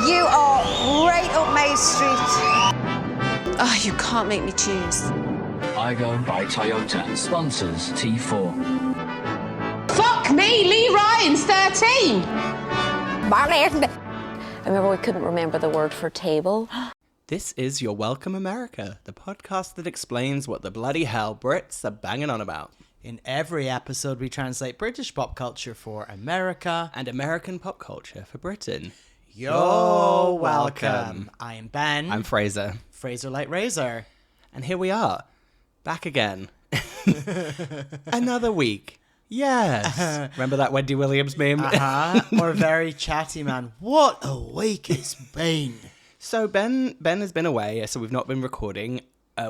You are right up my street. Oh, you can't make me choose. Igo by Toyota sponsors T4. Fuck me, Lee Ryan's 13. Marlene. I remember we couldn't remember the word for table. This is Your Welcome America, the podcast that explains what the bloody hell Brits are banging on about. In every episode, we translate British pop culture for America And American pop culture for Britain. You're welcome. I am Ben. I'm Frazer. Frazer Light Razor. And here we are, back again. Another week. Yes. Remember that Wendy Williams meme? Or very chatty man. What a week it's been. So Ben has been away, so we've not been recording.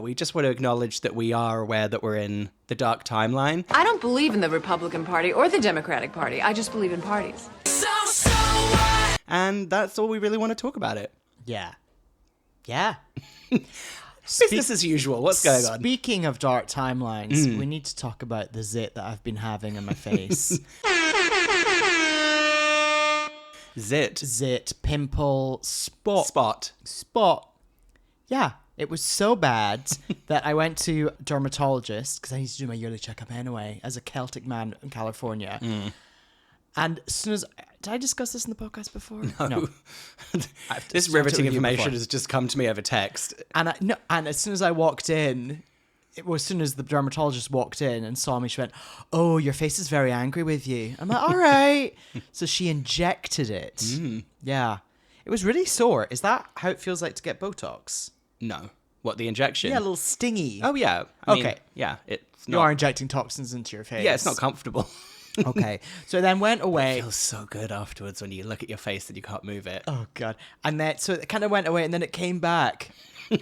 We just want to acknowledge that we are aware that we're in the dark timeline. I don't believe in the Republican Party or the Democratic Party. I just believe in parties. And that's all we really want to talk about it. Yeah. Business as usual. What's going on? Speaking of dark timelines, we need to talk about the zit that I've been having in my face. Zit, pimple, spot. Yeah, it was so bad that I went to a dermatologist because I need to do my yearly checkup anyway as a Celtic man in California. And as soon as... Did I discuss this in the podcast before? No. This riveting information has just come to me over text. And as soon as I walked in, as soon as the dermatologist walked in and saw me, she went, "Oh, your face is very angry with you." I'm like, all right. So she injected it. Yeah. It was really sore. Is that how it feels like to get Botox? No. What, the injection? Yeah, a little stingy. Oh, yeah. I mean, Okay. yeah, it's not... You are injecting toxins into your face. Yeah, it's not comfortable. Okay. So then went away. It feels so good afterwards when you look at your face and you can't move it. Oh, God. And then, so it kind of went away and then it came back.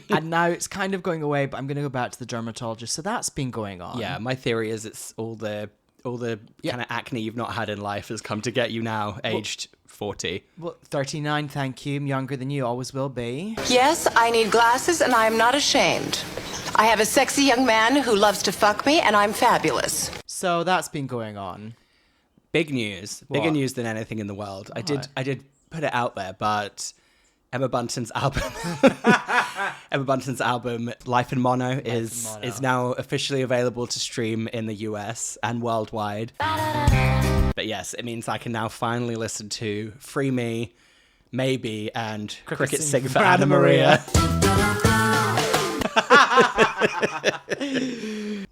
And now it's kind of going away, but I'm going to go back to the dermatologist. So that's been going on. Yeah, my theory is it's all the kind of acne you've not had in life has come to get you now, aged 40. Well, 39, thank you. I'm younger than you, always will be. Yes, I need glasses and I am not ashamed. I have a sexy young man who loves to fuck me and I'm fabulous. So that's been going on. Big news. What? Bigger news than anything in the world. I did put it out there, but Emma Bunton's album Life in Mono is now officially available to stream in the US and worldwide. But yes, it means I can now finally listen to Free Me, Maybe, and Cricket Sing for Anna Maria.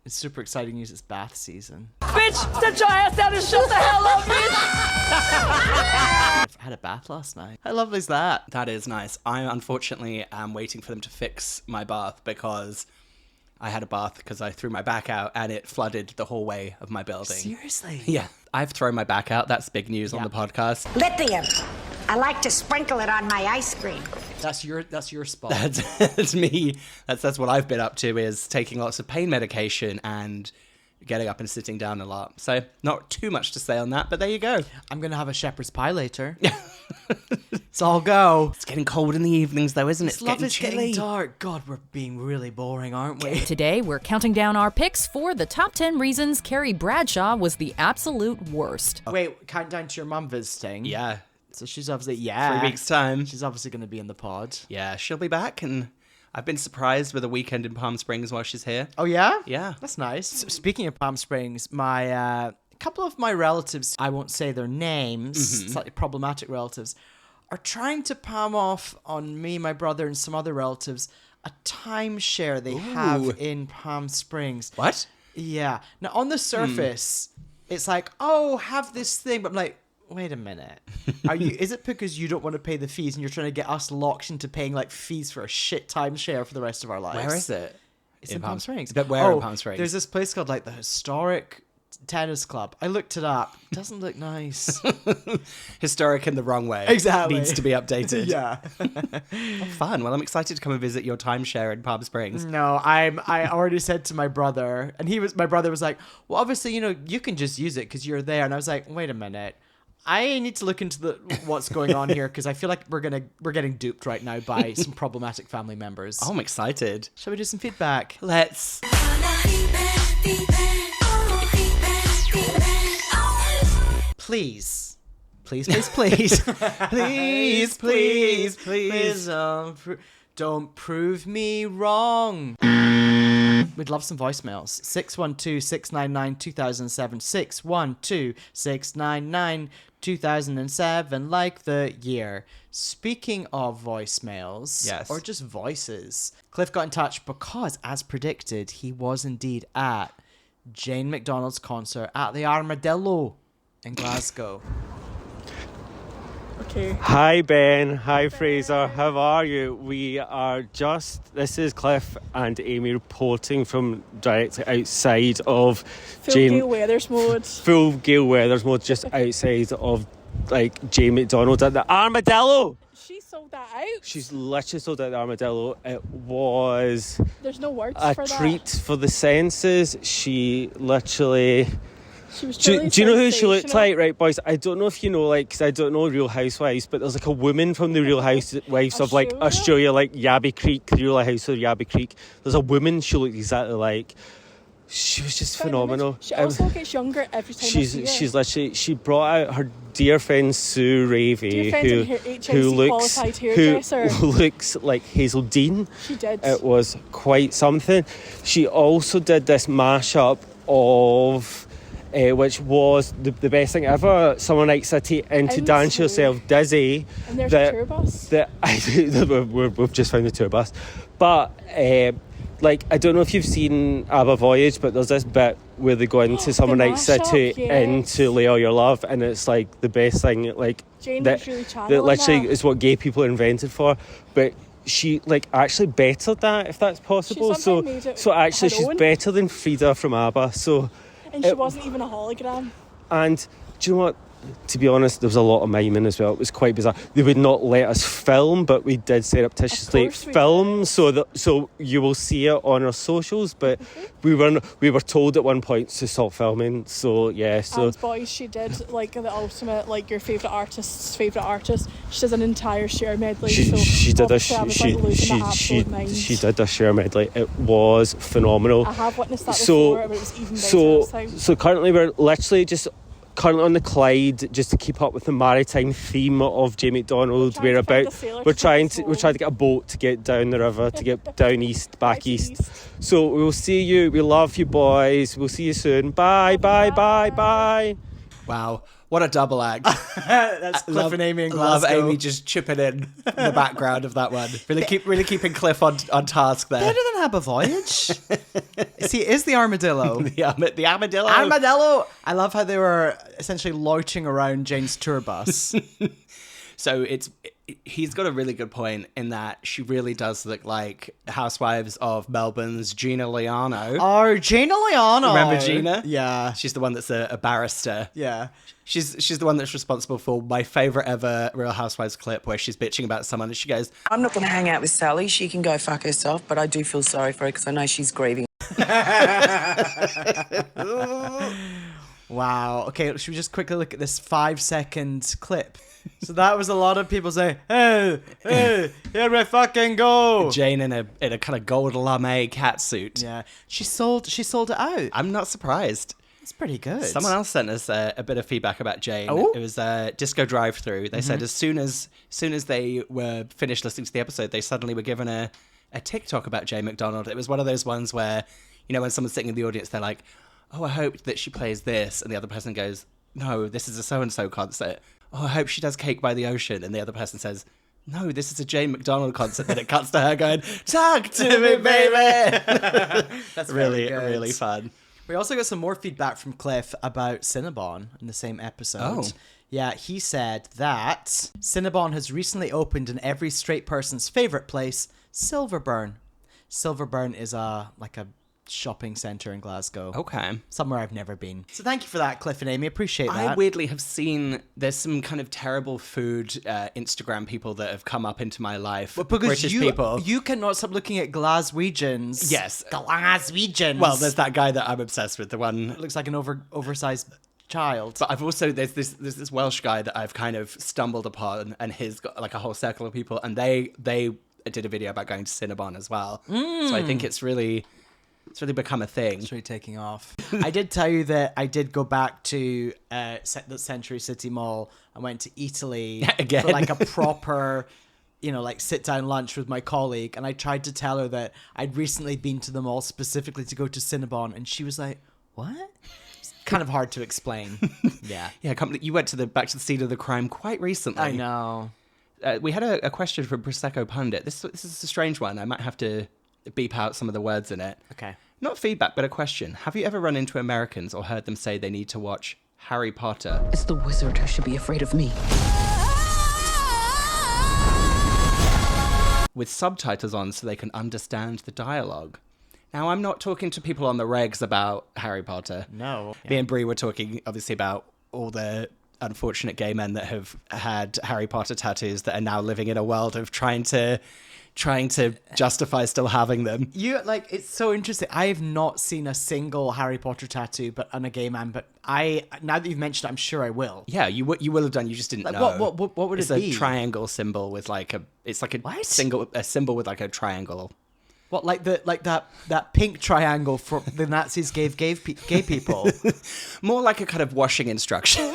It's super exciting news. It's bath season. Bitch, sit your ass down and shut the hell up, bitch! I had a bath last night. How lovely is that? That is nice. I unfortunately am waiting for them to fix my bath because I had a bath because I threw my back out and it flooded the hallway of my building. Seriously? Yeah, I've thrown my back out. That's big news on the podcast. Lithium. I like to sprinkle it on my ice cream. That's your spot. That's me. That's what I've been up to, is taking lots of pain medication and getting up and sitting down a lot. So not too much to say on that, but there you go. I'm going to have a shepherd's pie later. So I'll go. It's getting cold in the evenings though, isn't it? It's lovely. It's chilly. getting dark. God, we're being really boring, aren't we? Today, we're counting down our picks for the top 10 reasons Carrie Bradshaw was the absolute worst. Wait, count down to your mum visiting. Yeah. So she's obviously, 3 weeks time. She's obviously going to be in the pod. Yeah, she'll be back, and I've been surprised with a weekend in Palm Springs while she's here. Oh, yeah? Yeah. That's nice. Speaking of Palm Springs, a couple of my relatives, I won't say their names, slightly problematic relatives, are trying to palm off on me, my brother, and some other relatives a timeshare they have in Palm Springs. What? Yeah. Now, on the surface, it's like, oh, have this thing. But I'm like, wait a minute. Is it because you don't want to pay the fees and you're trying to get us locked into paying like fees for a shit timeshare for the rest of our lives? Where is it? It's in Palm Springs. But where in Palm Springs? There's this place called like the Historic Tennis Club. I looked it up. It doesn't look nice. Historic in the wrong way. Exactly. Needs to be updated. Yeah. Oh, fun. Well, I'm excited to come and visit your timeshare in Palm Springs. No, I already said to my brother, and my brother was like, well, obviously, you can just use it because you're there. And I was like, wait a minute. I need to look into what's going on here because I feel like we're getting duped right now by some problematic family members. Oh, I'm excited. Shall we do some feedback? Let's. Please please, please, please, please, please, please, don't prove me wrong. We'd love some voicemails. 612-699-2007. 612-699-2007, like the year. Speaking of voicemails, Yes, or just voices, Cliff got in touch because, as predicted, he was indeed at Jane McDonald's concert at the Armadillo in Glasgow. Okay. Hi Ben, hi Fraser, how are you? This is Cliff and Amy reporting from directly outside of Full Gale Weathers mode. Full Gale Weathers mode, just outside of Jane McDonald at the Armadillo. She sold that out. She's literally sold out the Armadillo. It was There's no words a for that. treat for the senses. She literally... She was Do you know who she looked sensational. like, right, boys? I don't know if you know, because I don't know Real Housewives, but there's a woman from the Real Housewives of Australia, Yabby Creek, the Real House of Yabby Creek. There's a woman she looked exactly like. She was just phenomenal. She also gets younger every time I see her. She's literally, she brought out her dear friend Sue Ravey, who looks like Hazel Dean. She did. It was quite something. She also did this mashup of... which was the best thing ever. Summer Night City into Dance Yourself Dizzy. And there's a tour bus. We've just found the tour bus. But, I don't know if you've seen ABBA Voyage, but there's this bit where they go into Summer Night City into Lay All Your Love, and it's the best thing. Jane that was really that channeling literally that. is what gay people are invented for. But she actually bettered that, if that's possible. She somehow made it So actually her she's own. better than Frida from ABBA. So. And she wasn't even a hologram. And do you know what? To be honest, there was a lot of miming as well. It was quite bizarre. They would not let us film, but we did surreptitiously film, so you will see it on our socials. But we were told at one point to stop filming. So yeah. So And boys, she did the ultimate your favourite artist's favourite artist. She does an entire share medley. she did a she did a share medley. It was phenomenal. I have witnessed that before, but it was even better this time. So currently we're literally just on the Clyde, just to keep up with the maritime theme of Jane McDonald. We're trying to get a boat to get down the river, to get down east, back east. So we'll see you. We love you, boys. We'll see you soon. Bye, bye, bye, bye. Wow, what a double act. That's Cliff and Amy in Glasgow. Love Amy just chipping in the background of that one. Really keeping Cliff on task there. Better than Have a Voyage. See, it is the Armadillo. the Armadillo. Armadillo. I love how they were essentially loitering around Jane's tour bus. So he's got a really good point in that she really does look like Housewives of Melbourne's Gina Liano. Oh, Gina Liano. Remember Gina? Yeah. She's the one that's a barrister. Yeah. She's the one that's responsible for my favourite ever Real Housewives clip where she's bitching about someone and she goes, I'm not going to hang out with Sally. She can go fuck herself, but I do feel sorry for her because I know she's grieving. Wow. Okay, should we just quickly look at this 5-second clip? So that was a lot of people saying, hey, here we fucking go. Jane in a kind of gold lame catsuit. Yeah. She sold it out. I'm not surprised. It's pretty good. Someone else sent us a bit of feedback about Jane. Oh? It was Disco Drive-Thru. They said as soon as they were finished listening to the episode, they suddenly were given a TikTok about Jane McDonald. It was one of those ones where, when someone's sitting in the audience, they're like, oh, I hope that she plays this. And the other person goes, no, this is a so-and-so concert. Oh, I hope she does Cake by the Ocean. And the other person says, no, this is a Jane McDonald concert. Then it cuts to her going, talk to me, baby. That's really fun. We also got some more feedback from Cliff about Cinnabon in the same episode. Oh. Yeah, he said that Cinnabon has recently opened in every straight person's favourite place, Silverburn. Silverburn is a shopping centre in Glasgow. Okay. Somewhere I've never been. So thank you for that, Cliff and Amy. Appreciate that. I weirdly have seen there's some kind of terrible food Instagram people that have come up into my life. But because British people. you cannot stop looking at Glaswegians. Yes. Glaswegians. Well, there's that guy that I'm obsessed with, the one... Looks like an oversized child. But I've also, there's this Welsh guy that I've kind of stumbled upon, and he's got a whole circle of people, and they did a video about going to Cinnabon as well. So I think it's really... It's really become a thing. It's really taking off. I did tell you that I did go back to the Century City Mall. I went to Italy Again. for like a proper, like sit down lunch with my colleague. And I tried to tell her that I'd recently been to the mall specifically to go to Cinnabon. And she was like, what? It's kind of hard to explain. Yeah. Yeah, you went back to the scene of the crime quite recently. I know. We had a question from Prosecco Pundit. This is a strange one. I might have to beep out some of the words in it. Okay. Not feedback, but a question. Have you ever run into Americans or heard them say they need to watch Harry Potter? It's the wizard who should be afraid of me. With subtitles on so they can understand the dialogue. Now, I'm not talking to people on the regs about Harry Potter. No. Me and Brie were talking, obviously, about all the unfortunate gay men that have had Harry Potter tattoos that are now living in a world of trying to justify still having them. It's so interesting. I have not seen a single Harry Potter tattoo on a gay man, but now that you've mentioned it, I'm sure I will. Yeah, you will have done. You just didn't know. What would it's it be? It's a triangle symbol with a symbol with like a triangle. What, like that pink triangle for the Nazis gave gay people? More like a kind of washing instruction.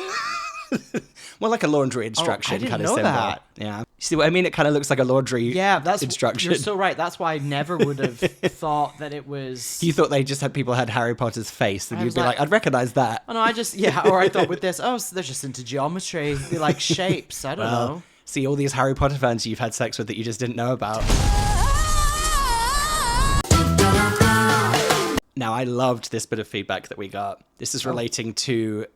More like a laundry instruction kind of symbol. That. Yeah. You see what I mean? It kind of looks like a laundry instruction. You're so right. That's why I never would have thought that it was... You thought they just had Harry Potter's face, and you'd be like, I'd recognize that. Oh, no, or I thought with this, they're just into geometry. They like shapes. I don't know. See, all these Harry Potter fans you've had sex with that you just didn't know about. Now, I loved this bit of feedback that we got. This is relating to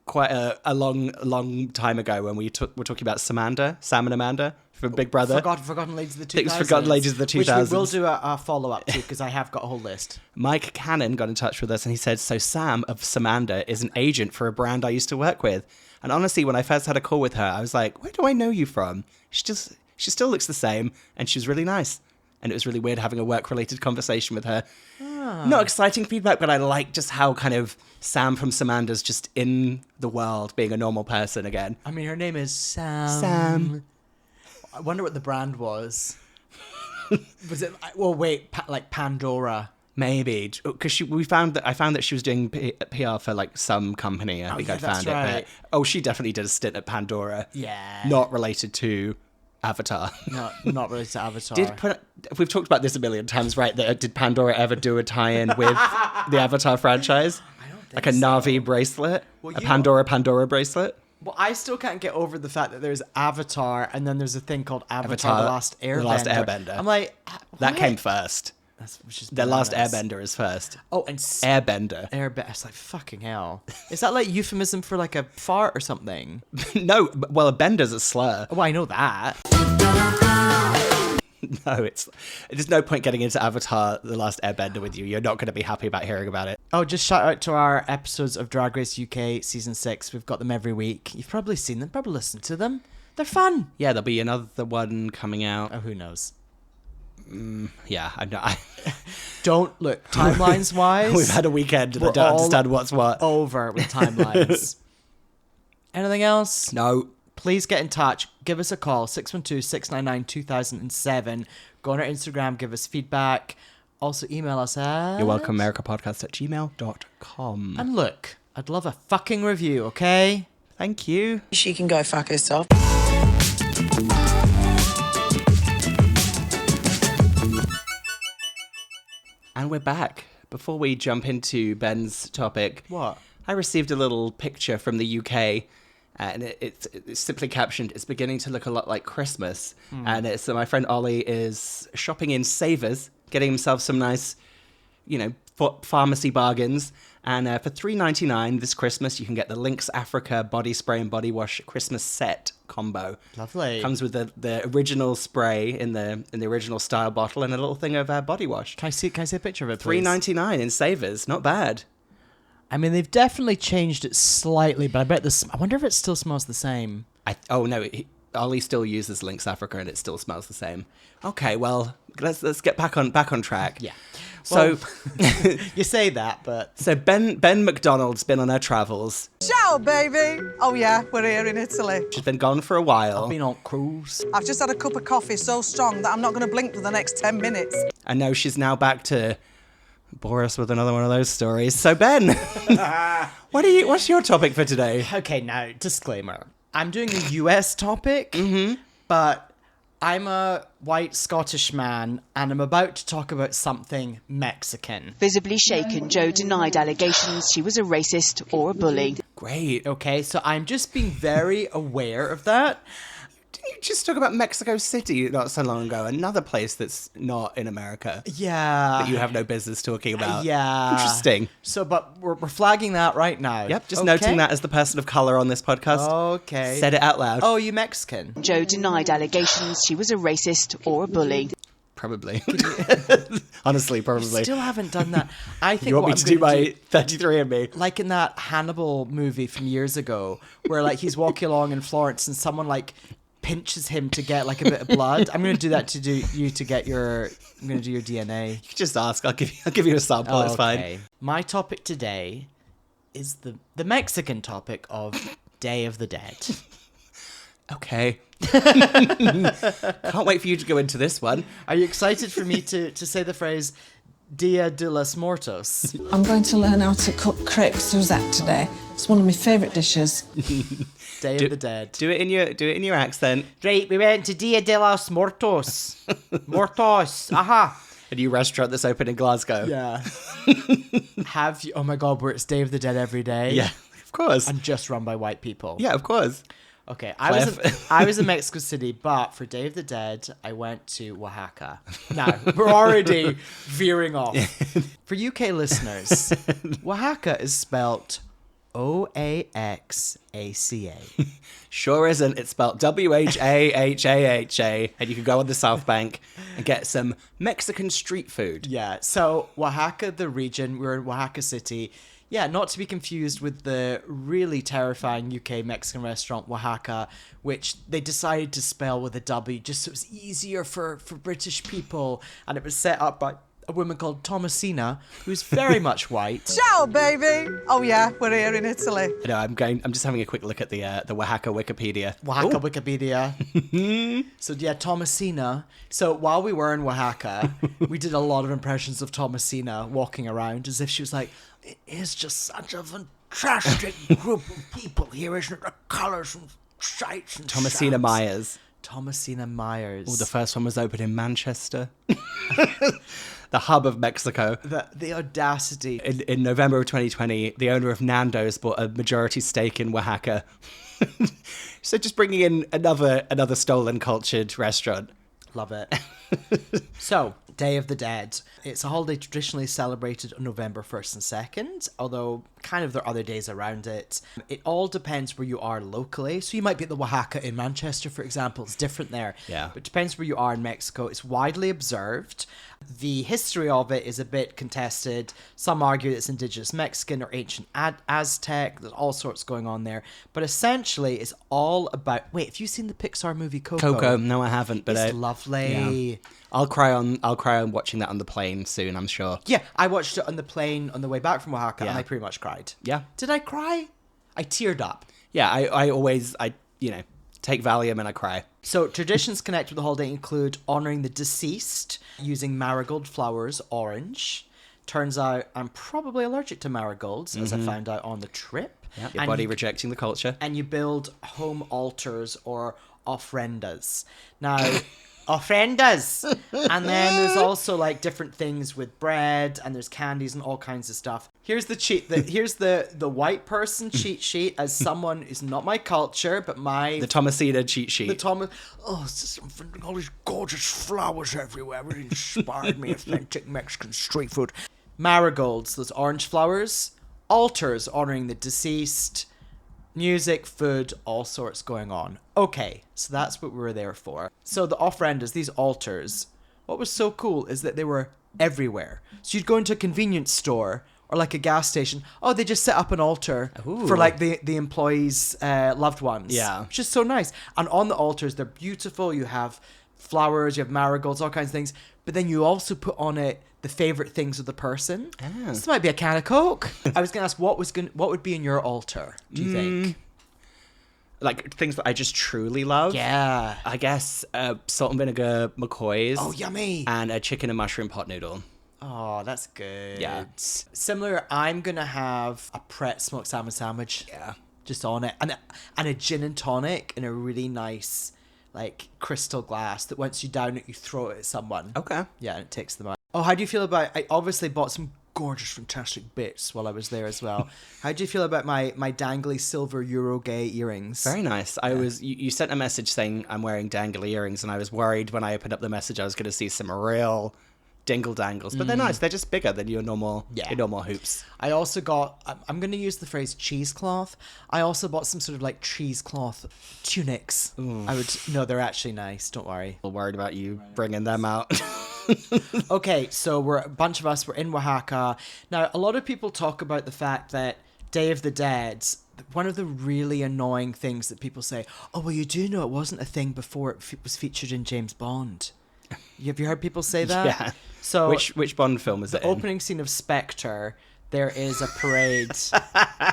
quite a long time ago when we're talking about Sam and Amanda from Big Brother. Forgotten Ladies of the 2000s. Forgotten Ladies of the 2000s. Which we will do a follow-up to, because I have got a whole list. Mike Cannon got in touch with us and he said, so Sam of Samanda is an agent for a brand I used to work with. And honestly, when I first had a call with her, I was like, where do I know you from? She still looks the same, and she was really nice. And it was really weird having a work-related conversation with her. Not exciting feedback, but I like just how kind of Sam from Samanda's just in the world, being a normal person again. I mean, her name is Sam. I wonder what the brand was. Was it? Well, wait, like Pandora. Maybe, because I found that she was doing PR for like some company. I think I found it. But, she definitely did a stint at Pandora. Yeah. Not related to Avatar. No, not related to Avatar. We've talked about this a million times, right? Did Pandora ever do a tie-in with the Avatar franchise? I don't think like a Na'vi bracelet? Well, a Pandora bracelet? Well, I still can't get over the fact that there's Avatar and then there's a thing called Avatar The Last Airbender. The Last Airbender. I'm like, that came first. The Last Airbender is first. Oh, and Airbender. It's like, fucking hell. Is that like euphemism for like a fart or something? No, well, a bender's a slur. Well, I know that. No, there's no point getting into Avatar The Last Airbender with you. You're not going to be happy about hearing about it. Oh, just shout out to our episodes of Drag Race UK Season 6. We've got them every week. You've probably seen them, probably listened to them. They're fun. Yeah, there'll be another one coming out. Oh, who knows? Yeah, I'm not. Don't look, timelines-wise. We've had a weekend and I don't understand what's what. Over with timelines. Anything else? No. Please get in touch. Give us a call, 612-699-2007. Go on our Instagram, give us feedback. Also email us at... You're welcome, americapodcast@gmail.com. And look, I'd love a fucking review, okay? Thank you. She can go fuck herself. And we're back. Before we jump into Ben's topic... What? I received a little picture from the UK... and it's simply captioned, it's beginning to look a lot like Christmas. And it's my friend Ollie is shopping in Savers, getting himself some nice, pharmacy bargains. And for $3.99 this Christmas, you can get the Lynx Africa body spray and body wash Christmas set combo. Lovely. Comes with the original spray in the original style bottle and a little thing of body wash. Can I see a picture of it, please? $3.99 in Savers, not bad. I mean, they've definitely changed it slightly, but I wonder if it still smells the same. Ollie still uses Lynx Africa and it still smells the same. Okay, well, let's get back on track. Yeah. So you say that, but so Ben McDonald's been on her travels. Ciao, baby. Oh yeah, we're here in Italy. She's been gone for a while. I've been on cruise. I've just had a cup of coffee so strong that I'm not going to blink for the next 10 minutes. I know she's now back to bore us with another one of those stories. So Ben, what's your topic for today? Okay, now, disclaimer. I'm doing a US topic, but I'm a white Scottish man, and I'm about to talk about something Mexican. Visibly shaken, Jo denied allegations she was a racist or a bully. Great. Okay, so I'm just being very aware of that. Didn't you just talk about Mexico City not so long ago? Another place that's not in America. Yeah. That you have no business talking about. Yeah. Interesting. So, but we're flagging that right now. Yep, just Okay. noting that as the person of colour on this podcast. Okay. Said it out loud. Oh, you Mexican? Jo denied allegations she was a racist or a bully. Probably. Honestly, probably. Still haven't done that. I think You want what me I'm to do gonna my 33andMe? like in that Hannibal movie from years ago, where like he's walking along in Florence and someone like pinches him to get like a bit of blood. I'm going to do that to do you to get your. I'm going to do your DNA. You can just ask. I'll give you a sample. It's fine. My topic today is the Mexican topic of Day of the Dead. Okay. Can't wait for you to go into this one. Are you excited for me to say the phrase Dia de los Muertos? I'm going to learn how to cook crepe Suzette today. It's one of my favourite dishes. Day of the Dead. Do it in your accent. Right, we went to Dia de los Muertos. Muertos. Aha. A new restaurant that's open in Glasgow. Yeah. Have you? Oh my God, where it's Day of the Dead every day. Yeah, of course. And just run by white people. Yeah, of course. Okay, I was in Mexico City, but for Day of the Dead, I went to Wahaca. Now, we're already veering off. For UK listeners, Wahaca is spelt Oaxaca. Sure isn't. It's spelled Whahaha. And you can go on the South Bank and get some Mexican street food. Yeah, so Oaxaca, the region, we're in Oaxaca City. Yeah, not to be confused with the really terrifying UK Mexican restaurant, Wahaca, which they decided to spell with a W just so it was easier for British people. And it was set up by a woman called Thomasina, who's very much white. Ciao, baby. Oh yeah, we're here in Italy. No, I'm just having a quick look at the Wahaca Wikipedia. Wahaca Wikipedia. So yeah, Thomasina. So while we were in Wahaca, we did a lot of impressions of Thomasina walking around as if she was like, "It is just such a fantastic group of people here, isn't it? The colours and sights and Thomasina sounds." Myers. Thomasina Myers. Oh, the first one was open in Manchester. The hub of Mexico. The audacity. In November of 2020, the owner of Nando's bought a majority stake in Wahaca. So just bringing in another stolen cultured restaurant. Love it. So, Day of the Dead. It's a holiday traditionally celebrated on November 1st and 2nd, although kind of there are other days around it. It all depends where you are locally. So you might be at the Wahaca in Manchester, for example. It's different there. Yeah. But it depends where you are in Mexico. It's widely observed. The history of it is a bit contested. Some argue it's indigenous Mexican or ancient Aztec. There's all sorts going on there. But essentially, it's all about... Wait, have you seen the Pixar movie Coco? Coco, no, I haven't. But It's lovely. Yeah. I'll cry on watching that on the plane soon, I'm sure. Yeah, I watched it on the plane on the way back from Oaxaca, and Yeah. I pretty much cried. Yeah. Did I cry? I teared up. Yeah, I always take Valium and I cry. So traditions connected with the holiday include honouring the deceased using marigold flowers, orange. Turns out I'm probably allergic to marigolds, as I found out on the trip. Yeah, your And body you- rejecting the culture. And you build home altars or ofrendas. Now, ofrendas! And then there's also like different things with bread, and there's candies and all kinds of stuff. Here's the here's the white person cheat sheet as someone who's not my culture, but The Thomasina cheat sheet. it's just all these gorgeous flowers everywhere. It really inspired me. Authentic Mexican street food. Marigolds, those orange flowers. Altars honoring the deceased. Music, food, all sorts going on. Okay, so that's what we were there for. So the ofrendas, these altars, what was so cool is that they were everywhere. So you'd go into a convenience store or like a gas station. Oh, they just set up an altar for like the employees' loved ones. Yeah. Which is so nice. And on the altars, they're beautiful. You have flowers, you have marigolds, all kinds of things. But then you also put on it the favorite things of the person. This might be a can of Coke. I was going to ask what would be in your altar, do you think? Like things that I just truly love. Yeah. I guess salt and vinegar McCoys. Oh, yummy. And a chicken and mushroom pot noodle. Oh, that's good. Yeah. Similar, I'm going to have a Pret smoked salmon sandwich. Yeah. Just on it. And a gin and tonic in a really nice, like, crystal glass that once you down it, you throw it at someone. Okay. Yeah, and it takes them out. Oh, how do you feel about... I obviously bought some gorgeous, fantastic bits while I was there as well. How do you feel about my dangly silver Euro gay earrings? Very nice. You sent a message saying I'm wearing dangly earrings, and I was worried when I opened up the message I was going to see some real dingle dangles, but they're nice. They're just bigger than your normal hoops. I also got, I'm going to use the phrase cheesecloth. I also bought some sort of like cheesecloth tunics. No, they're actually nice. Don't worry. I'm worried about you bringing them out. Okay, so a bunch of us, we're in Wahaca. Now, a lot of people talk about the fact that Day of the Dead, one of the really annoying things that people say, oh, well, you do know it wasn't a thing before it was featured in James Bond. Have you heard people say that? Yeah. So which Bond film is it in? The opening scene of Spectre, there is a parade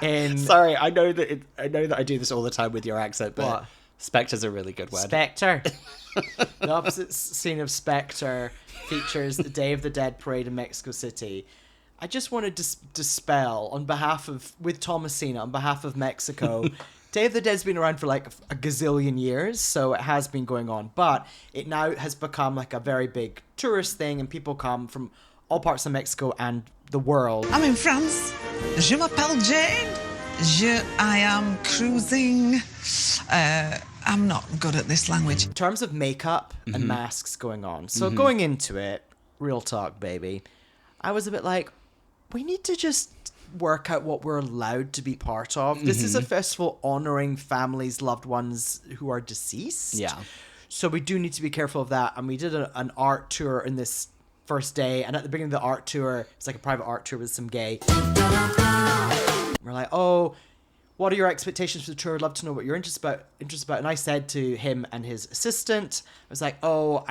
in... Sorry, I know that I do this all the time with your accent, but What? Spectre's a really good word. Spectre. The opposite scene of Spectre features the Day of the Dead parade in Mexico City. I just wanted to dispel with Thomasina, on behalf of Mexico. Day of the Dead's been around for like a gazillion years, so it has been going on. But it now has become like a very big tourist thing, and people come from all parts of Mexico and the world. I'm in France. Je m'appelle Jane. I am cruising. I'm not good at this language. In terms of makeup and masks going on. So going into it, real talk, baby, I was a bit like, we need to just work out what we're allowed to be part of. This is a festival honoring families, loved ones who are deceased. Yeah. So we do need to be careful of that. And we did an art tour in this first day. And at the beginning of the art tour, it's like a private art tour with some gay. We're like, oh, what are your expectations for the tour? I'd love to know what you're interested about. And I said to him and his assistant, I was like, oh,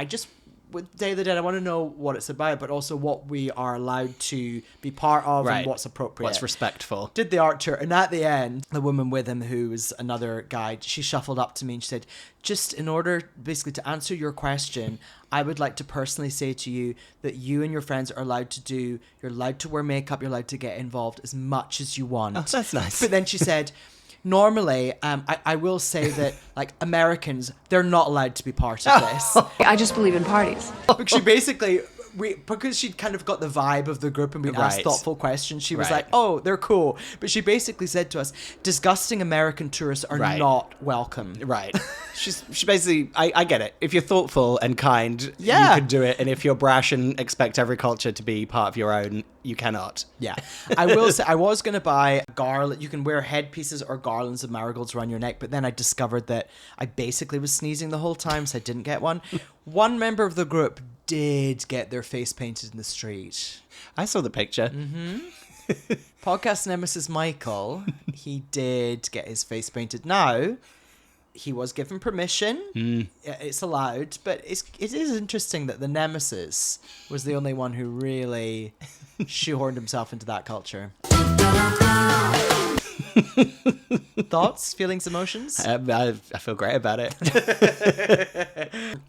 with Day of the Dead, I want to know what it's about, but also what we are allowed to be part of and what's appropriate. What's respectful. Did the art tour, and at the end, the woman with him, who was another guide, she shuffled up to me and she said, just in order, basically, to answer your question, I would like to personally say to you that you and your friends are allowed you're allowed to wear makeup, you're allowed to get involved as much as you want. Oh, that's nice. But then she said... Normally, I will say that, like, Americans, they're not allowed to be part of this. I just believe in parties. Because she basically, because she'd kind of got the vibe of the group and we'd asked thoughtful questions, she was like, oh, they're cool. But she basically said to us, disgusting American tourists are not welcome. Right. She basically, I get it. If you're thoughtful and kind, you can do it. And if you're brash and expect every culture to be part of your own, you cannot. Yeah. I will say, I was going to buy a garland. You can wear headpieces or garlands of marigolds around your neck, but then I discovered that I basically was sneezing the whole time, so I didn't get one. One member of the group did get their face painted in the street. I saw the picture. Podcast nemesis Michael, he did get his face painted. Now, he was given permission. It's allowed, but it is interesting that the nemesis was the only one who really shoehorned himself into that culture. Thoughts, feelings, emotions? I feel great about it.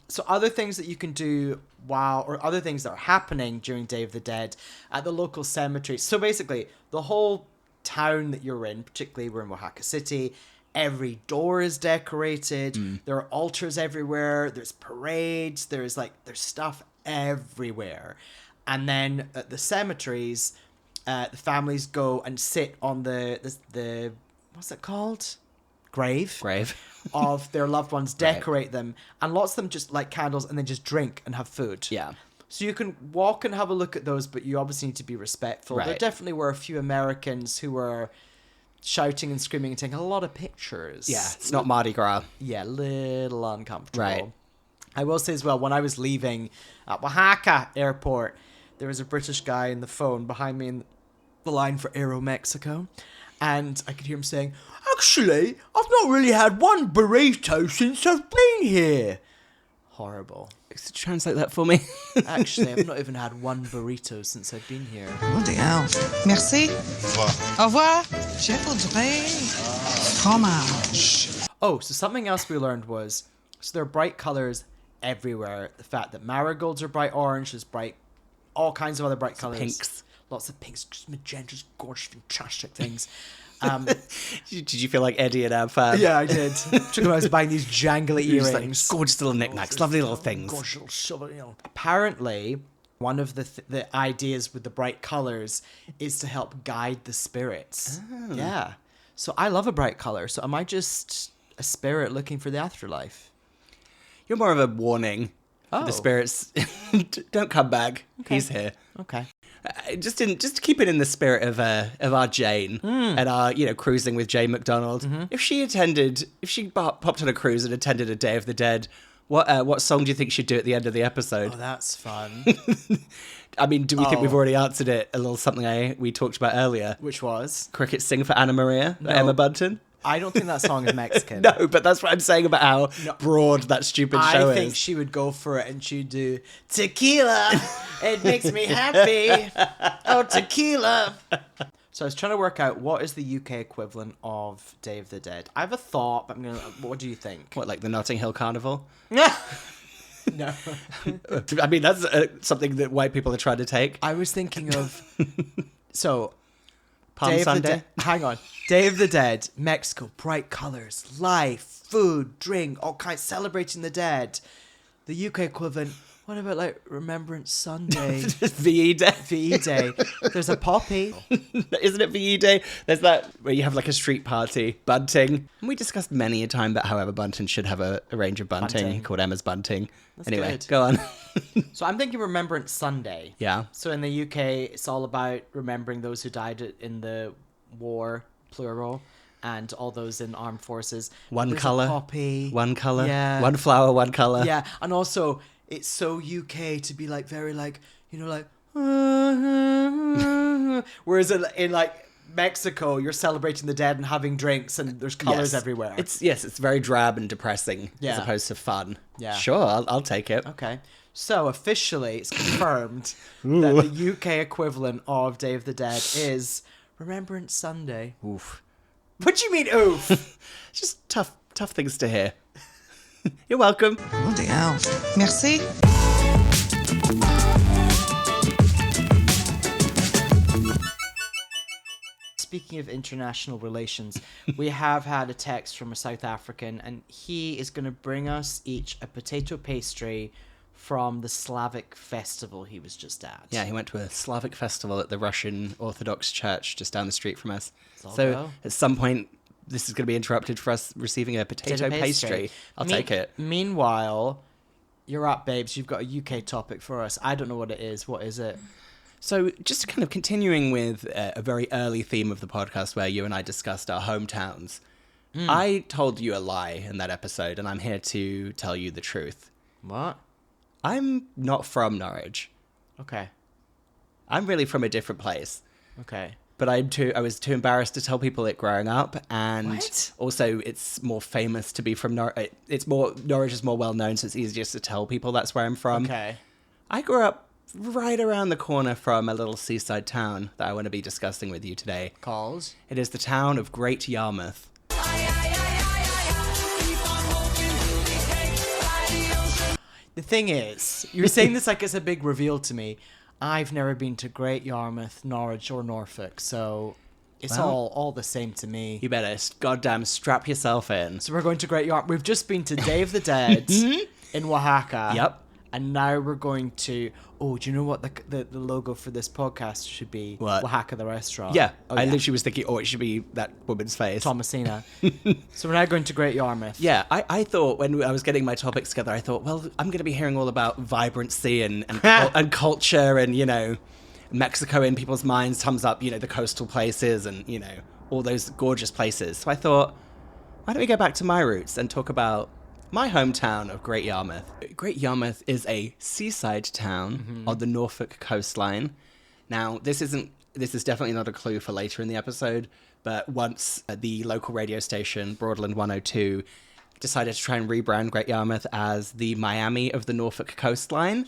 So other things that you can do or other things that are happening during Day of the Dead at the local cemetery. So basically, the whole town that you're in, particularly we're in Wahaca City, every door is decorated. There are altars everywhere. There's parades. There's stuff everywhere. And then at the cemeteries, the families go and sit on the what's it called? Grave of their loved ones, decorate them, and lots of them just light candles and then just drink and have food. Yeah. So you can walk and have a look at those, but you obviously need to be respectful. There definitely were a few Americans who were shouting and screaming and taking a lot of pictures. Yeah, it's not Mardi Gras. Yeah, a little uncomfortable. Right. I will say as well, when I was leaving at Wahaca Airport, there was a British guy in the phone behind me in the line for Aeromexico, and I could hear him saying, actually, I've not really had one burrito since I've been here. Horrible. Translate that for me. Actually, I've not even had one burrito since I've been here. Bloody hell. Merci. Au revoir. J'ai pour du pain. Fromage. Oh, so something else we learned was, so there are bright colours everywhere. The fact that marigolds are bright orange, there's bright all kinds of other bright colors. Pinks. Lots of pinks, just magentas, gorgeous, fantastic things. Did you feel like Eddie and Ab? Yeah, I did. I was buying these jangly Like, earrings. gorgeous little knickknacks, lovely little things. Gorgeous little silver, Apparently, one of the ideas with the bright colors is to help guide the spirits. Oh. Yeah. So I love a bright color. So am I just a spirit looking for the afterlife? You're more of a warning for the spirits. Don't come back. Okay. He's here. Okay. Just to keep it in the spirit of our Jane and our cruising with Jane McDonald. Mm-hmm. If she popped on a cruise and attended a Day of the Dead, what song do you think she'd do at the end of the episode? Oh, that's fun. I mean, do we think we've already answered it? A little something we talked about earlier, Which was Cricket Sing for Anna Maria by Emma Bunton. I don't think that song is Mexican. No, but that's what I'm saying about how broad that stupid show is. I think she would go for it and she'd do tequila. It makes me happy. Oh, tequila. So I was trying to work out what is the UK equivalent of Day of the Dead. I have a thought, but what do you think? What, like the Notting Hill Carnival? No. I mean, that's something that white people are trying to take. I was thinking of... So... Palm Sunday? Hang on. Day of the Dead, Mexico, bright colors, life, food, drink, all kinds, celebrating the dead. The UK equivalent, what about like Remembrance Sunday? VE Day. VE Day. There's a poppy. Isn't it VE Day? There's that where you have like a street party, bunting. And we discussed many a time about how Emma Bunton should have a range of bunting called Emma's Bunting. That's anyway, good. go on. So I'm thinking Remembrance Sunday. Yeah. So in the UK, it's all about remembering those who died in the war, plural, and all those in armed forces. One There's colour. a poppy. One colour. Yeah. One flower, one colour. Yeah. And also, it's so UK to be like very like, whereas in like Mexico, you're celebrating the dead and having drinks and there's colours everywhere. It's very drab and depressing as opposed to fun. Yeah. Sure, I'll take it. Okay. So officially, it's confirmed that the UK equivalent of Day of the Dead is Remembrance Sunday. Oof. What do you mean, oof? Just tough things to hear. You're welcome. Bloody hell. Merci. Speaking of international relations, we have had a text from a South African, and he is going to bring us each a potato pastry from the Slavic festival he was just at. Yeah, he went to a Slavic festival at the Russian Orthodox Church just down the street from us. Let's all So go. at some point, this is going to be interrupted for us receiving a potato pastry. I'll take it. Meanwhile, you're up, babes. You've got a UK topic for us. I don't know what it is. What is it? So just kind of continuing with a very early theme of the podcast where you and I discussed our hometowns. I told you a lie in that episode, and I'm here to tell you the truth. What? I'm not from Norwich. Okay. I'm really from a different place. Okay. But I was too embarrassed to tell people it growing up, and also it's more famous to be from Norwich. Norwich is more well known, so it's easier just to tell people that's where I'm from. Okay. I grew up right around the corner from a little seaside town that I want to be discussing with you today. Called? It is the town of Great Yarmouth. The thing is, you're saying this like it's a big reveal to me. I've never been to Great Yarmouth, Norwich, or Norfolk, so it's all the same to me. You better goddamn strap yourself in. So we're going to Great Yarmouth. We've just been to Day of the Dead in Oaxaca. Yep. And now we're going to... Oh, do you know what the logo for this podcast should be? What? Oaxaca, the restaurant. Yeah, I literally was thinking, it should be that woman's face. Thomasina. So we're now going to Great Yarmouth. Yeah, I thought when I was getting my topics together, I thought, well, I'm going to be hearing all about vibrancy and culture and, Mexico in people's minds comes up, the coastal places and, all those gorgeous places. So I thought, why don't we go back to my roots and talk about my hometown of Great Yarmouth. Great Yarmouth is a seaside town on the Norfolk coastline. Now, this is definitely not a clue for later in the episode, but once the local radio station, Broadland 102, decided to try and rebrand Great Yarmouth as the Miami of the Norfolk coastline.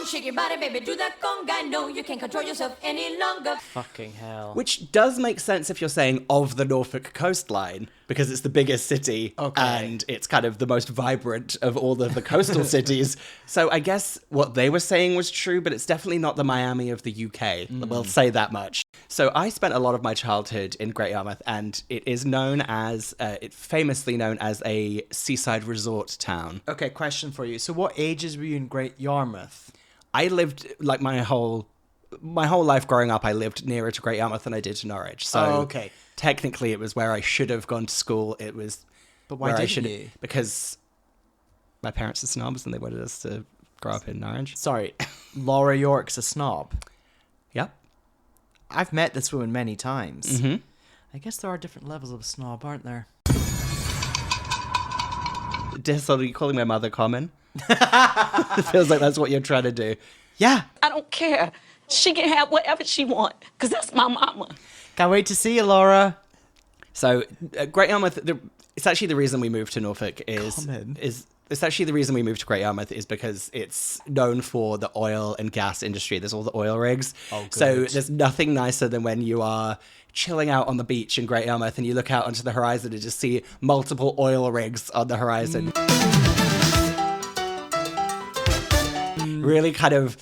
Shake your body, baby, do that conga. No, you can't control yourself any longer. Fucking hell. Which does make sense if you're saying of the Norfolk coastline, because it's the biggest city and it's kind of the most vibrant of all of the coastal cities. So I guess what they were saying was true, but it's definitely not the Miami of the UK. We'll say that much. So I spent a lot of my childhood in Great Yarmouth, and it is known as, it's famously known as a seaside resort town. Okay, question for you. So what ages were you in Great Yarmouth? I lived, like, my whole life growing up, I lived nearer to Great Yarmouth than I did to Norwich. So technically it was where I should have gone to school. It was But why didn't you? Because my parents are snobs and they wanted us to grow up in Norwich. Sorry, Laura York's a snob. Yep. I've met this woman many times. Mm-hmm. I guess there are different levels of snob, aren't there? So are you calling my mother common? It feels like that's what you're trying to do. Yeah. I don't care. She can have whatever she want, because that's my mama. Can't wait to see you, Laura. So Great Yarmouth, it's actually the reason we moved to Norfolk it's actually the reason we moved to Great Yarmouth is because it's known for the oil and gas industry. There's all the oil rigs. Oh, good. So there's nothing nicer than when you are chilling out on the beach in Great Yarmouth and you look out onto the horizon and just see multiple oil rigs on the horizon. Really kind of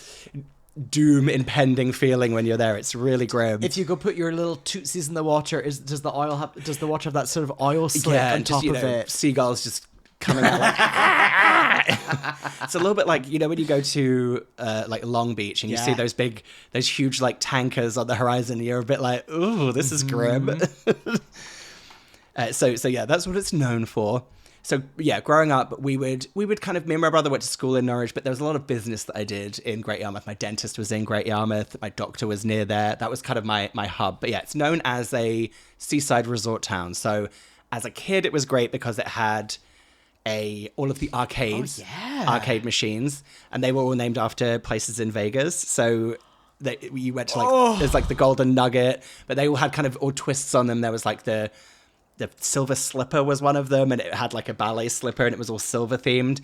doom impending feeling when you're there. It's really grim. If you go put your little tootsies in the water, does the water have that sort of oil slick on top of it? Seagulls just coming out like it's a little bit like, you know, when you go to like Long Beach and you see those huge like tankers on the horizon, and you're a bit like, ooh, this is grim. So yeah, that's what it's known for. So yeah, growing up, we would kind of, me and my brother went to school in Norwich, but there was a lot of business that I did in Great Yarmouth. My dentist was in Great Yarmouth. My doctor was near there. That was kind of my hub. But yeah, it's known as a seaside resort town. So as a kid, it was great because it had all of the arcades, arcade machines, and they were all named after places in Vegas. So you went to like, there's like the Golden Nugget, but they all had kind of all twists on them. There was like the Silver Slipper was one of them, and it had like a ballet slipper, and it was all silver themed.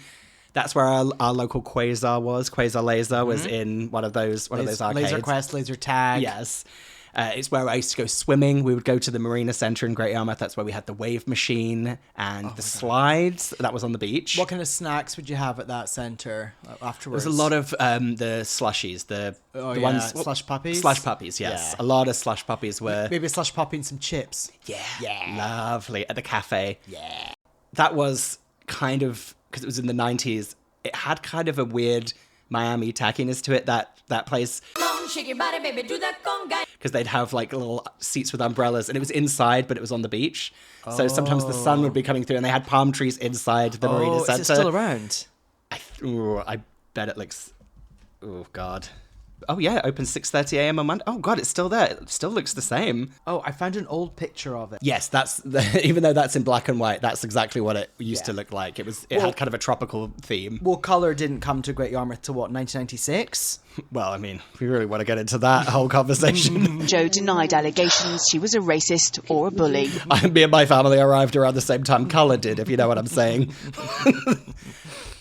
That's where our local Quasar was. Quasar Laser was in one of those arcades. Laser Quest, Laser Tag. Yes. It's where I used to go swimming. We would go to the Marina Centre in Great Yarmouth. That's where we had the wave machine and the slides. That was on the beach. What kind of snacks would you have at that centre afterwards? There was a lot of the slushies, the ones... Slush puppies? Slush puppies, yes. Yeah. A lot of slush puppies were... Maybe a slush puppy and some chips. Yeah. Lovely. At the cafe. Yeah. That was kind of... Because it was in the 90s, it had kind of a weird Miami tackiness to it, that place. Shake your body, baby, do that conga. Because they'd have like little seats with umbrellas, and it was inside, but it was on the beach. So sometimes the sun would be coming through, and they had palm trees inside the Marina Centre. Is it still around? I bet it looks... Oh, God. Oh, yeah, it opens 6:30 a.m. on Monday. Oh, God, it's still there. It still looks the same. Oh, I found an old picture of it. Yes, even though that's in black and white, that's exactly what it used to look like. It had kind of a tropical theme. Well, colour didn't come to Great Yarmouth till what, 1996? Well, I mean, we really want to get into that whole conversation. Jo denied allegations she was a racist or a bully. Me and my family arrived around the same time Colour did, if you know what I'm saying.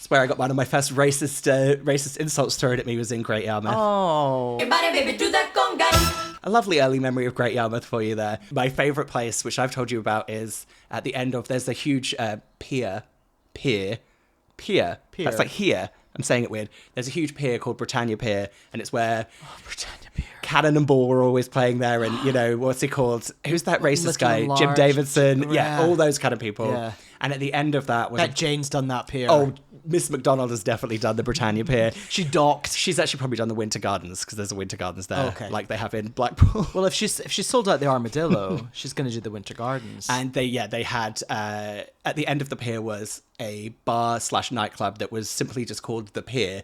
Where I got one of my first racist insults thrown at me was in Great Yarmouth. Oh. Your body, baby, do that conga. A lovely early memory of Great Yarmouth for you there. My favourite place, which I've told you about, is at the end of, there's a huge pier. That's like here. I'm saying it weird. There's a huge pier called Britannia Pier, and it's where Cannon and Ball were always playing there, and, you know, what's he called? Who's that racist guy? Jim Davidson. Yeah, all those kind of people. Yeah. And at the end of that... Jane's done that pier. Oh, Miss McDonald has definitely done the Britannia Pier. She docked. She's actually probably done the Winter Gardens, because there's a Winter Gardens there, like they have in Blackpool. Well, if she sold out the Armadillo, she's going to do the Winter Gardens. And they had, at the end of the pier was a bar/nightclub that was simply just called The Pier.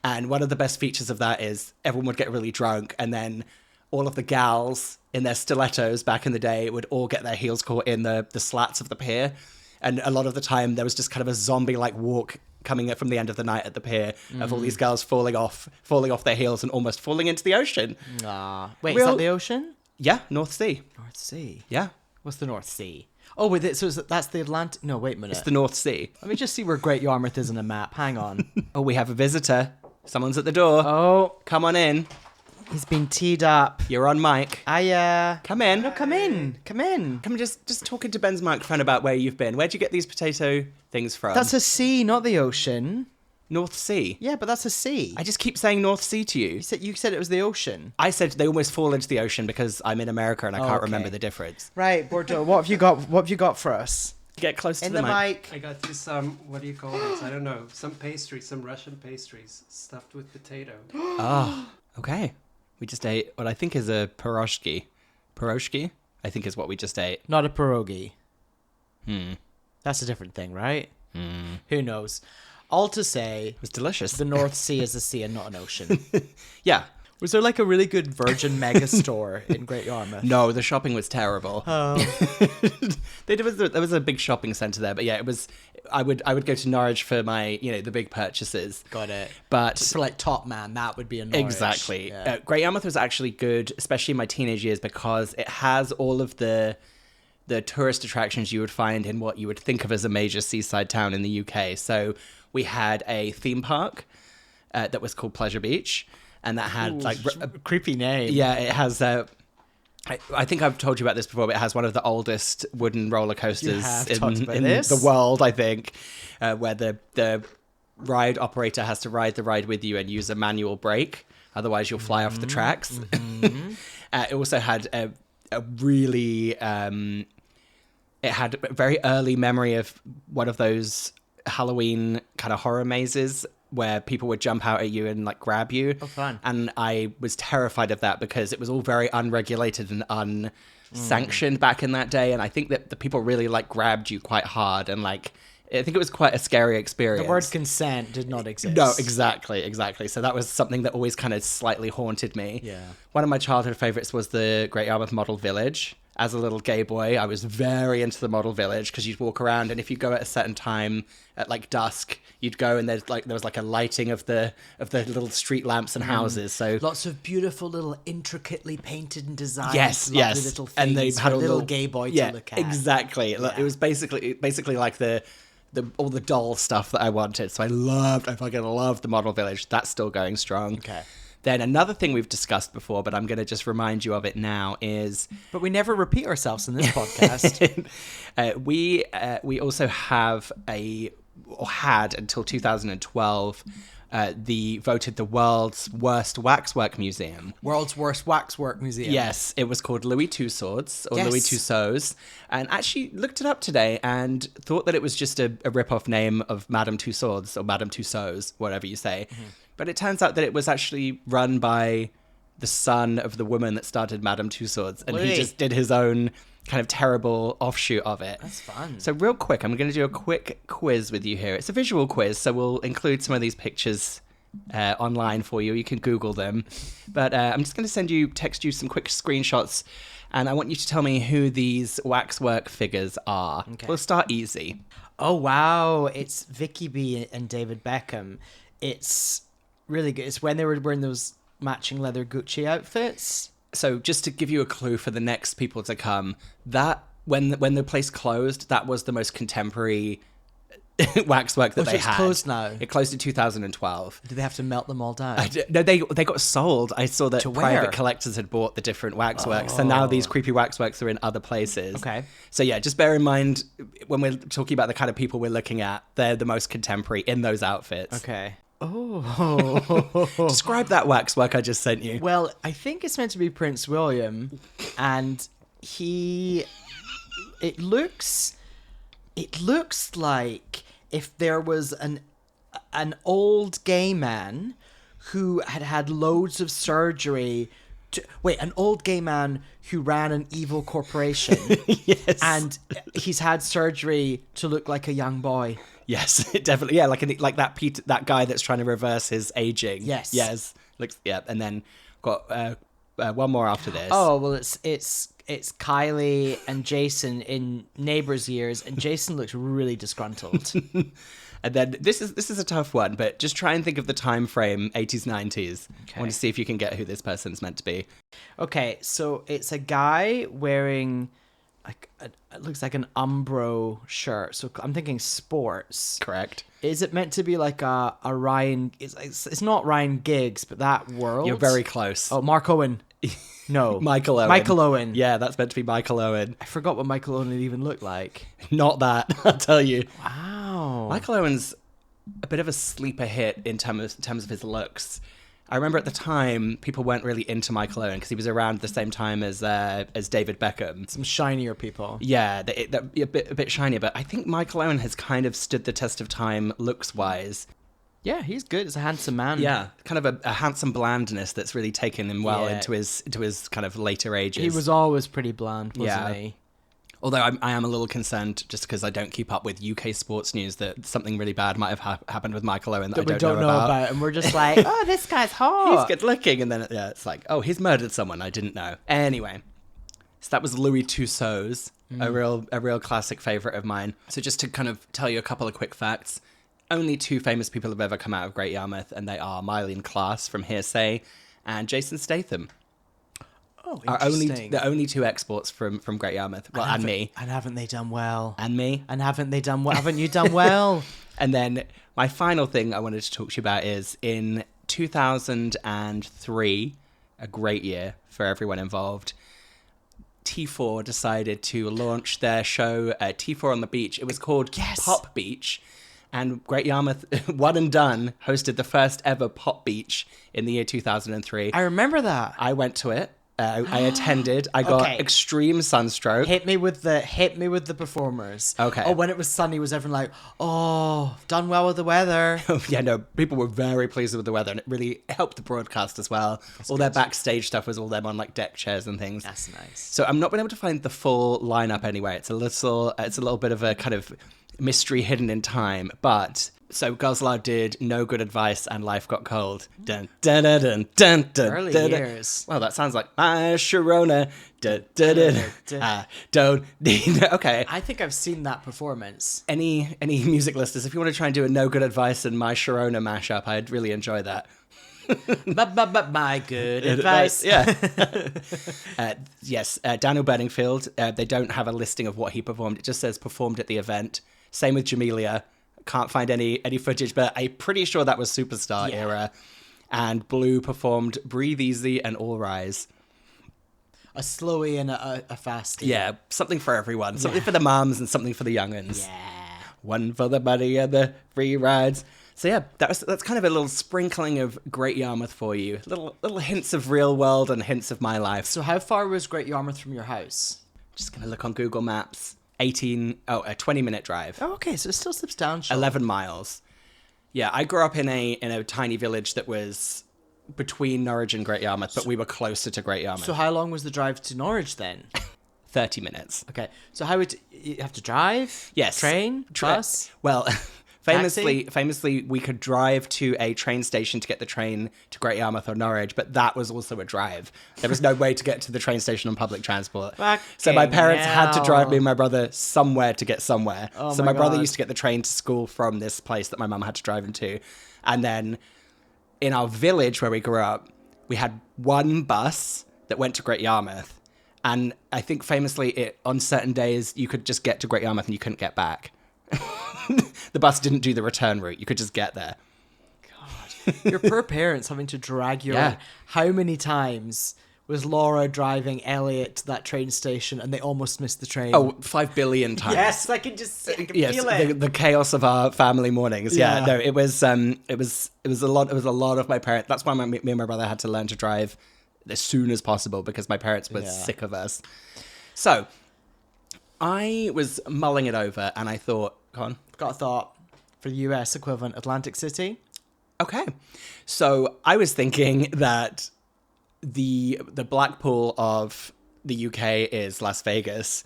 And one of the best features of that is everyone would get really drunk, and then all of the gals in their stilettos back in the day would all get their heels caught in the slats of the pier. And a lot of the time there was just kind of a zombie-like walk coming from the end of the night at the pier of all these girls falling off their heels and almost falling into the ocean. Wait, is that the ocean? Yeah, North Sea. North Sea. Yeah. What's the North Sea? Oh, that's the Atlantic? No, wait a minute. It's the North Sea. Let me just see where Great Yarmouth is on a map. Hang on. Oh, we have a visitor. Someone's at the door. Oh, come on in. He's been teed up. You're on mic. Come in. No, come in. Come just talk into Ben's microphone about where you've been. Where'd you get these potato things from? That's a sea, not the ocean. North Sea. Yeah, but that's a sea. I just keep saying North Sea to you. You said it was the ocean. I said they almost fall into the ocean because I'm in America and I can't remember the difference. Right, Bordeaux. What have you got? What have you got for us? Get close to In the mic. mic. I got this, what do you call it? I don't know. Some pastries, some Russian pastries stuffed with potato. Oh, okay. We just ate what I think is a pierogi. Pierogi, I think is what we just ate. Not a pierogi. That's a different thing, right? Who knows? All to say, it was delicious. The North Sea is a sea and not an ocean. Yeah. Was there like a really good Virgin mega store in Great Yarmouth? No, the shopping was terrible. Oh. There was a big shopping centre there, but yeah, it was. I would go to Norwich for my the big purchases. Got it. But for like Top Man, that would be a Norwich. Exactly. Yeah. Great Yarmouth was actually good, especially in my teenage years, because it has all of the tourist attractions you would find in what you would think of as a major seaside town in the UK. So we had a theme park that was called Pleasure Beach. And that had a creepy name. Yeah, it has. I think I've told you about this before, but it has one of the oldest wooden roller coasters in the world. I think, where the ride operator has to ride the ride with you and use a manual brake, otherwise you'll fly off the tracks. It also had a really. It had a very early memory of one of those Halloween kind of horror mazes where people would jump out at you and like grab you. Oh, fun. And I was terrified of that because it was all very unregulated and unsanctioned back in that day. And I think that the people really like grabbed you quite hard and like, I think it was quite a scary experience. The word consent did not exist. No, exactly. So that was something that always kind of slightly haunted me. Yeah. One of my childhood favorites was the Great Yarmouth Model Village. As a little gay boy, I was very into the model village because you'd walk around, and if you go at a certain time at like dusk, you'd go and there was like a lighting of the little street lamps and houses. So lots of beautiful little intricately painted and designed lovely little things and they had for a little gay boy to look at. Exactly. Yeah. It was basically like the all the doll stuff that I wanted. So I fucking loved the model village. That's still going strong. Okay. Then another thing we've discussed before, but I'm going to just remind you of it now is... But we never repeat ourselves in this podcast. We also have had until 2012 voted the world's worst waxwork museum. World's worst waxwork museum. Yes, it was called Louis Tussauds or Louis Tussauds, and actually looked it up today and thought that it was just a rip-off name of Madame Tussauds or Madame Tussauds, whatever you say. Mm-hmm. But it turns out that it was actually run by the son of the woman that started Madame Tussauds, and he just did his own kind of terrible offshoot of it. That's fun. So real quick, I'm going to do a quick quiz with you here. It's a visual quiz, so we'll include some of these pictures online for you. You can Google them. But I'm just going to text you some quick screenshots, and I want you to tell me who these waxwork figures are. Okay. We'll start easy. Oh, wow. It's Vicky B and David Beckham. It's really good. It's when they were wearing those matching leather Gucci outfits. So just to give you a clue for the next people to come, that when the place closed, that was the most contemporary waxwork that they had. It's closed now. It closed in 2012. Did they have to melt them all down? No, they got sold. I saw that private collectors had bought the different waxworks, so now these creepy waxworks are in other places. Okay. So yeah, just bear in mind when we're talking about the kind of people we're looking at, they're the most contemporary in those outfits. Okay. Oh. Describe that waxwork I just sent you. Well, I think it's meant to be Prince William, and it looks like if there was an old gay man who had loads of surgery an old gay man who ran an evil corporation. Yes. And he's had surgery to look like a young boy. Yes, definitely. Yeah, like that guy that's trying to reverse his aging. Yes. Yes. And then got one more after this. Oh, well, it's Kylie and Jason in Neighbours years, and Jason looks really disgruntled. And then this is a tough one, but just try and think of the time frame, 80s, 90s. Okay. I want to see if you can get who this person's meant to be. Okay, so it's a guy wearing like it looks like an Umbro shirt. So I'm thinking sports. Correct. Is it meant to be like a Ryan? It's not Ryan Giggs, but that world. You're very close. Oh, Mark Owen. No, Michael Owen. Michael Owen. Yeah, that's meant to be Michael Owen. I forgot what Michael Owen even looked like. Not that, I'll tell you. Wow. Michael Owen's a bit of a sleeper hit in terms of his looks. I remember at the time people weren't really into Michael Owen because he was around the same time as David Beckham. Some shinier people. Yeah, a bit shinier. But I think Michael Owen has kind of stood the test of time looks wise. Yeah, he's good. He's a handsome man. Yeah, kind of a handsome blandness that's really taken him well into his kind of later ages. He was always pretty bland, wasn't he? Although I am a little concerned, just because I don't keep up with UK sports news, that something really bad might have happened with Michael Owen that I don't know about. And we're just like, oh, this guy's hot. He's good looking. And then it's like, oh, he's murdered someone I didn't know. Anyway, so that was Louis Tussauds, a real classic favourite of mine. So just to kind of tell you a couple of quick facts, only 2 famous people have ever come out of Great Yarmouth, and they are Mylene Klass from Hearsay and Jason Statham. Oh, the only 2 exports from Great Yarmouth. Well, and me. And haven't they done well? And me. And haven't they done well? Haven't you done well? And then my final thing I wanted to talk to you about is in 2003, a great year for everyone involved, T4 decided to launch their show T4 on the Beach. It was called Pop Beach. And Great Yarmouth, One and Done, hosted the first ever Pop Beach in the year 2003. I remember that. I went to it. I attended. I got extreme sunstroke. Hit me with the performers. Okay. Oh, when it was sunny, was everyone like, oh, done well with the weather? Yeah, no, people were very pleased with the weather, and it really helped the broadcast as well. All their backstage stuff was all them on like deck chairs and things. That's nice. So I'm not been able to find the full lineup anyway. It's a little bit of a kind of mystery hidden in time, but. So Girls Aloud did No Good Advice and Life Got Cold. Dun, dun, dun, dun, dun, dun, Early dun, years. Well, that sounds like my Sharona. Dun, dun, dun, dun. Don't need... Okay. I think I've seen that performance. Any music listeners, if you want to try and do a No Good Advice and My Sharona mashup, I'd really enjoy that. My good advice. Yeah. Yes, Daniel Bedingfield. They don't have a listing of what he performed. It just says performed at the event. Same with Jamelia. Can't find any footage, but I'm pretty sure that was Superstar era. And Blue performed Breathe Easy and All Rise. A slowie and a fasty. Yeah, something for everyone. Something for the mums and something for the young'uns. Yeah. One for the money and the free rides. So yeah, that's kind of a little sprinkling of Great Yarmouth for you. Little hints of real world and hints of my life. So how far was Great Yarmouth from your house? Just gonna look on Google Maps. A 20-minute drive. Oh, okay, so it's still substantial. 11 miles. Yeah, I grew up in a tiny village that was between Norwich and Great Yarmouth, but we were closer to Great Yarmouth. So how long was the drive to Norwich then? 30 minutes. Okay, so how would you have to drive? Yes. Train? Bus? Well... Famously, we could drive to a train station to get the train to Great Yarmouth or Norwich, but that was also a drive. There was no way to get to the train station on public transport. So my parents had to drive me and my brother somewhere to get somewhere. Oh so my brother used to get the train to school from this place that my mum had to drive him to. And then in our village where we grew up, we had one bus that went to Great Yarmouth. And I think famously, on certain days, you could just get to Great Yarmouth and you couldn't get back. The bus didn't do the return route. You could just get there. God. Your poor parents having to drag you around. How many times was Laura driving Elliot to that train station and they almost missed the train? Oh, 5 billion times. Yes, I can feel it. The chaos of our family mornings. Yeah, no, it was a lot of my parents. That's why me and my brother had to learn to drive as soon as possible because my parents were sick of us. So I was mulling it over and I thought, got a thought for the US equivalent, Atlantic City. Okay. So I was thinking that the Blackpool of the UK is Las Vegas.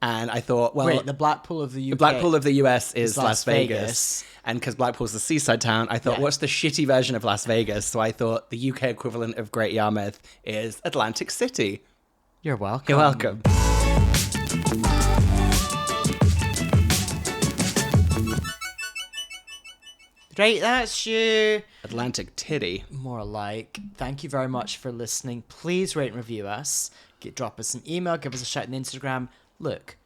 And I thought, well... Wait, the Blackpool of the UK... The Blackpool of the US is Las Vegas. And because Blackpool's the seaside town, I thought, what's the shitty version of Las Vegas? So I thought the UK equivalent of Great Yarmouth is Atlantic City. You're welcome. You're welcome. Right, that's you. Atlantic Titty. More like. Thank you very much for listening. Please rate and review us. Drop us an email, give us a shout on Instagram. look.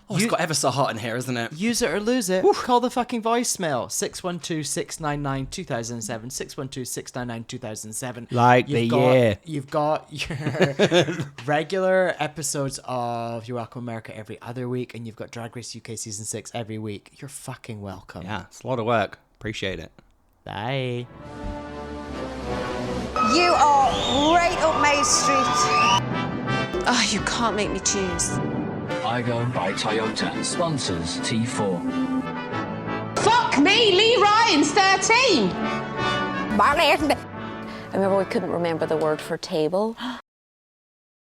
Oh, it's got ever so hot in here, isn't it? Use it or lose it. Call the fucking voicemail. 612-699-2007. 612-699-2007. Like the year. You've got your regular episodes of Your Welcome America every other week, and you've got Drag Race UK Season 6 every week. You're fucking welcome. Yeah, it's a lot of work. Appreciate it. Bye. You are right up my street. Oh, you can't make me choose. Igo by Toyota sponsors T4. Fuck me, Lee Ryan's 13. I remember we couldn't remember the word for table.